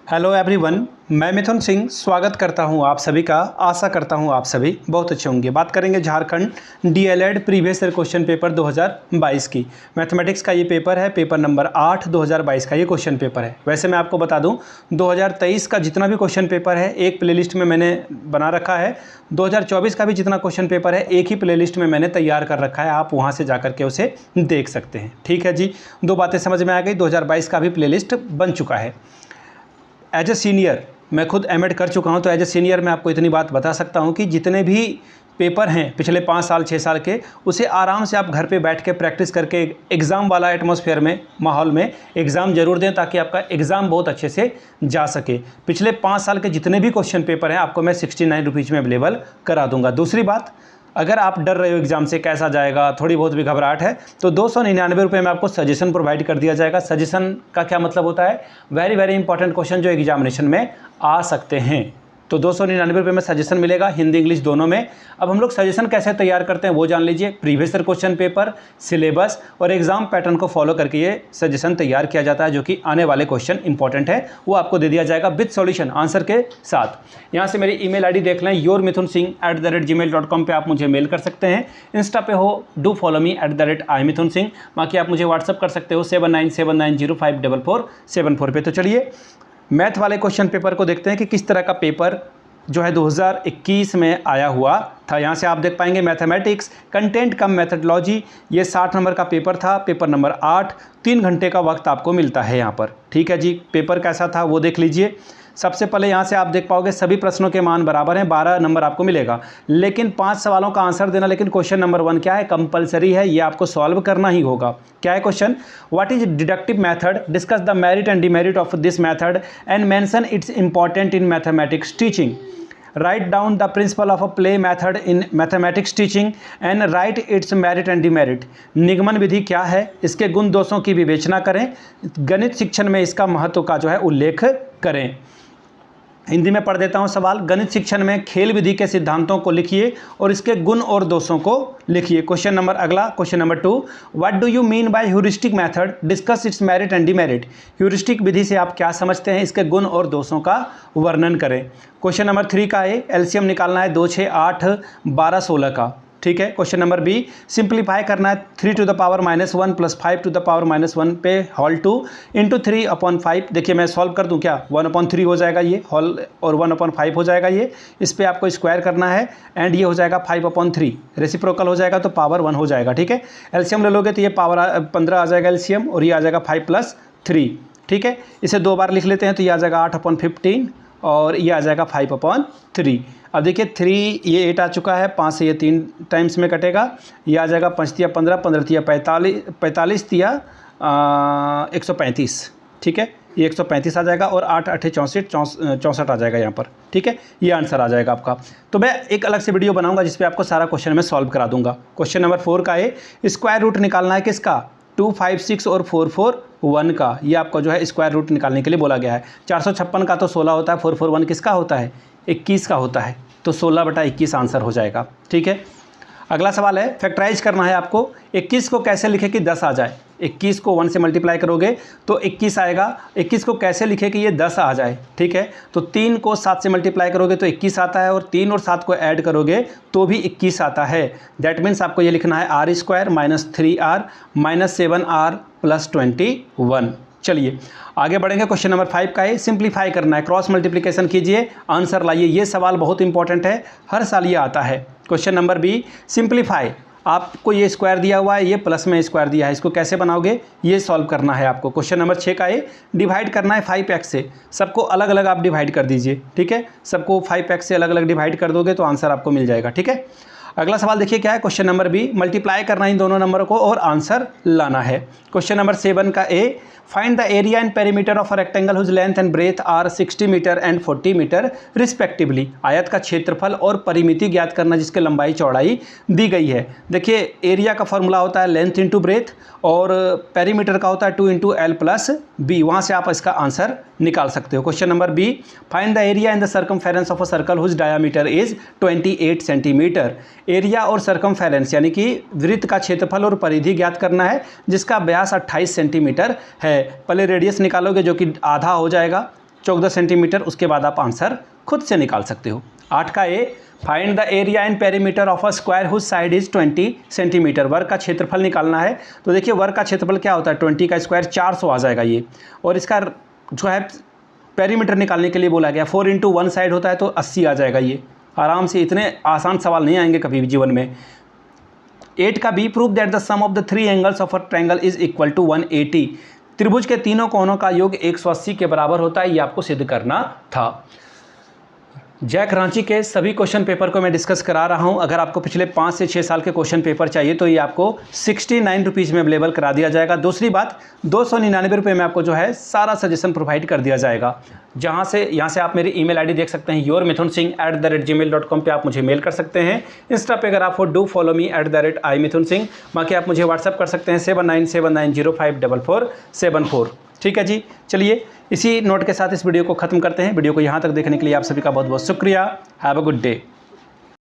Hello everyone, मैं मिथुन सिंह स्वागत करता हूं आप सभी का। आशा करता हूं आप सभी बहुत अच्छे होंगे। बात करेंगे Jharkhand DElEd previous year question paper 2022 की। मैथमेटिक्स का ये पेपर है, पेपर नंबर 8 2022 का ये क्वेश्चन पेपर है। वैसे मैं आपको बता दूं 2023 का जितना भी क्वेश्चन पेपर है एक प्लेलिस्ट में मैंने बना रखा है। 2024 का भी जितना क्वेश्चन पेपर है एक ही प्लेलिस्ट में मैंने तैयार कर रखा है, आप वहाँ से जा करके उसे देख सकते हैं। ठीक है जी, दो बातें समझ में आ गई। 2022 का भी प्लेलिस्ट बन चुका है। एज ए सीनियर मैं खुद एमएड कर चुका हूं, तो एज ए सीनियर मैं आपको इतनी बात बता सकता हूं कि जितने भी पेपर हैं पिछले 5 साल 6 साल के, उसे आराम से आप घर पे बैठ के प्रैक्टिस करके एग्ज़ाम वाला एटमॉस्फेयर में, माहौल में एग्ज़ाम ज़रूर दें ताकि आपका एग्ज़ाम बहुत अच्छे से जा सके। पिछले 5 साल के जितने भी क्वेश्चन पेपर हैं आपको मैं 69 रुपीज़ में अवेलेबल करा दूँगा। दूसरी बात, अगर आप डर रहे हो एग्ज़ाम से कैसा जाएगा, थोड़ी बहुत भी घबराहट है, तो 299 रुपये में आपको सजेशन प्रोवाइड कर दिया जाएगा। सजेशन का क्या मतलब होता है? वेरी वेरी इंपॉर्टेंट क्वेश्चन जो एग्जामिनेशन में आ सकते हैं। तो 299 रुपये में सजेशन मिलेगा, हिंदी इंग्लिश दोनों में। अब हम लोग सजेशन कैसे तैयार करते हैं वो जान लीजिए। Previous year question paper, syllabus और एग्जाम पैटर्न को फॉलो करके ये सजेशन तैयार किया जाता है, जो कि आने वाले क्वेश्चन इंपॉर्टेंट है वो आपको दे दिया जाएगा विद सॉल्यूशन आंसर के साथ। यहाँ से मेरी ईमेल आईडी देख लें, yourmithunsingh@gmail.com पे आप मुझे मेल कर सकते हैं। इंस्टा पे हो डू फॉलो मी @imithunsingh। बाकी आप मुझे व्हाट्सअप कर सकते हो 7979054474 पे। तो चलिए मैथ वाले क्वेश्चन पेपर को देखते हैं कि किस तरह का पेपर जो है 2021 में आया हुआ था। यहाँ से आप देख पाएंगे मैथमेटिक्स कंटेंट कम मेथडोलॉजी, ये 60 नंबर का पेपर था, पेपर नंबर 8। 3 घंटे का वक्त आपको मिलता है यहाँ पर। ठीक है जी, पेपर कैसा था वो देख लीजिए। सबसे पहले यहाँ से आप देख पाओगे सभी प्रश्नों के मान बराबर हैं, 12 नंबर आपको मिलेगा, लेकिन 5 सवालों का आंसर देना। लेकिन क्वेश्चन नंबर 1 क्या है? कंपलसरी है, ये आपको सॉल्व करना ही होगा। क्या है question? What is deductive method, discuss the merit and demerit of this method and mention it's important in mathematics teaching. Write down the principle of a play method in mathematics teaching and write its merit and demerit। निगमन विधि क्या है, इसके गुण दोषों की विवेचना करें, गणित शिक्षण में इसका महत्व का जो है उल्लेख करें। हिंदी में पढ़ देता हूं सवाल। गणित शिक्षण में खेल विधि के सिद्धांतों को लिखिए और इसके गुण और दोषों को लिखिए। क्वेश्चन नंबर अगला, question number 2, what do you mean by heuristic method, discuss its merit and demerit. Heuristic विधि से आप क्या समझते हैं, इसके गुण और दोषों का वर्णन करें। क्वेश्चन नंबर 3 का है एलसीएम निकालना है 2 6 8 12 16 का। ठीक है। क्वेश्चन नंबर बी, सिंप्लीफाई करना है 3 to the power -1 plus 5 to the power -1 पे होल 2 इंटू 3/5। देखिए मैं सॉल्व कर दूं क्या, 1/3 हो जाएगा ये होल और 1/5 हो जाएगा ये। इस पे आपको स्क्वायर करना है एंड ये हो जाएगा 5/3, रेसिप्रोकल हो जाएगा तो पावर 1 हो जाएगा। ठीक है। एलसीएम ले लोगे तो ये पावर 15 आ जाएगा एलसीएम और ये आ जाएगा 5 + 3। ठीक है। इसे 2 बार लिख लेते हैं तो ये आ जाएगा 8/15 और ये आ जाएगा 5/3। अब देखिए 3 ये 8 आ चुका है, 5 से ये 3 टाइम्स में कटेगा, ये आ जाएगा 5 तिया 15, 15 तिया 45 तिया 135। ठीक है, ये 135 आ जाएगा और 8 8 64 आ जाएगा यहाँ पर। ठीक है, ये आंसर आ जाएगा आपका। तो मैं एक अलग से वीडियो बनाऊंगा जिस पे आपको सारा क्वेश्चन मैं सॉल्व करा दूंगा। क्वेश्चन नंबर 4 का है स्क्वायर रूट निकालना है किसका, 2 5 6 और 4 4 1 का। ये आपको जो है स्क्वायर रूट निकालने के लिए बोला गया है। 456 का तो 16 होता है, 4 4 1 किसका होता है, 21 का होता है, तो 16/21 आंसर हो जाएगा। ठीक है। अगला सवाल है फैक्टराइज करना है आपको। 21 को कैसे लिखे कि 10 आ जाए। 21 को 1 से मल्टीप्लाई करोगे तो 21 आएगा। 21 को कैसे लिखे कि ये 10 आ जाए। ठीक है। तो 3 को 7 से मल्टीप्लाई करोगे तो 21 आता है और 3 और 7 को ऐड करोगे तो भी 21 आता है। दैट मीन्स आपको ये लिखना है r² - 3r - 7r + 21। चलिए आगे बढ़ेंगे। क्वेश्चन नंबर 5 का है सिंप्लीफाई करना है, क्रॉस मल्टीप्लिकेशन कीजिए, आंसर लाइए। ये सवाल बहुत इंपॉर्टेंट है, हर साल ये आता है। क्वेश्चन नंबर बी, सिंप्लीफाई, आपको ये स्क्वायर दिया हुआ है, ये प्लस में स्क्वायर दिया है, इसको कैसे बनाओगे ये सॉल्व करना है आपको। क्वेश्चन नंबर 6 का है डिवाइड करना है 5x से, सबको अलग अलग आप डिवाइड कर दीजिए। ठीक है, सबको 5x से अलग अलग डिवाइड कर दोगे तो आंसर आपको मिल जाएगा। ठीक है। अगला सवाल देखिए क्या है, क्वेश्चन नंबर बी, मल्टीप्लाई करना इन दोनों नंबरों को और आंसर लाना है। क्वेश्चन नंबर 7 का A, find the area and perimeter of a rectangle whose length and breadth are 60 metre and 40 metre respectively. आयत का क्षेत्रफल और परिमिति ज्ञात करना जिसके लंबाई चौड़ाई दी गई है। देखिए एरिया का फॉर्मूला होता है लेंथ इंटू ब्रेथ और पेरीमीटर का होता है 2 × L + B। वहाँ से आप इसका आंसर निकाल सकते हो। Question number B, find the area and the circumference of a circle whose diameter is 28 centimetre. Area और सर्कमफेरेंस यानी कि वृत्त का क्षेत्रफल और परिधि ज्ञात करना है जिसका व्यास 28 सेंटीमीटर है। पहले रेडियस निकालोगे जो कि आधा हो जाएगा, 14 सेंटीमीटर। उसके बाद आप आंसर खुद से निकाल सकते हो। 8 का A, find the area and perimeter of a square whose side is 20 centimetre. वर्ग का क्षेत्रफल निकालना है। तो देखिए वर्ग का क्षेत्रफल क्या होता है, 20 का स्क्वायर 400 आ जाएगा ये। और इसका जो है पेरीमीटर निकालने के लिए बोला गया 4 इंटू 1 साइड होता है तो 80 आ जाएगा ये। आराम से, इतने आसान सवाल नहीं आएंगे कभी भी जीवन में। 8 का B, prove that the sum of the 3 angles of a triangle is equal to 180। त्रिभुज के तीनों कोणों का योग 180 के बराबर होता है, ये आपको सिद्ध करना था। जैक रांची के सभी क्वेश्चन पेपर को मैं डिस्कस करा रहा हूं। अगर आपको पिछले 5 से 6 साल के क्वेश्चन पेपर चाहिए तो ये आपको 69 रुपीज़ में अवेलेबल करा दिया जाएगा। दूसरी बात, 299 रुपये में आपको जो है सारा सजेशन प्रोवाइड कर दिया जाएगा। यहाँ से आप मेरी ईमेल आईडी देख सकते हैं, yourmithunsingh@gmail.com पे आप मुझे मेल कर सकते हैं। इंस्टा पे अगर आप हो डू फॉलो मी @imithunsingh। बाकी आप मुझे व्हाट्सअप कर सकते हैं 7979054474। ठीक है जी, चलिए इसी नोट के साथ इस वीडियो को ख़त्म करते हैं। वीडियो को यहाँ तक देखने के लिए आप सभी का बहुत बहुत शुक्रिया। Have a good day.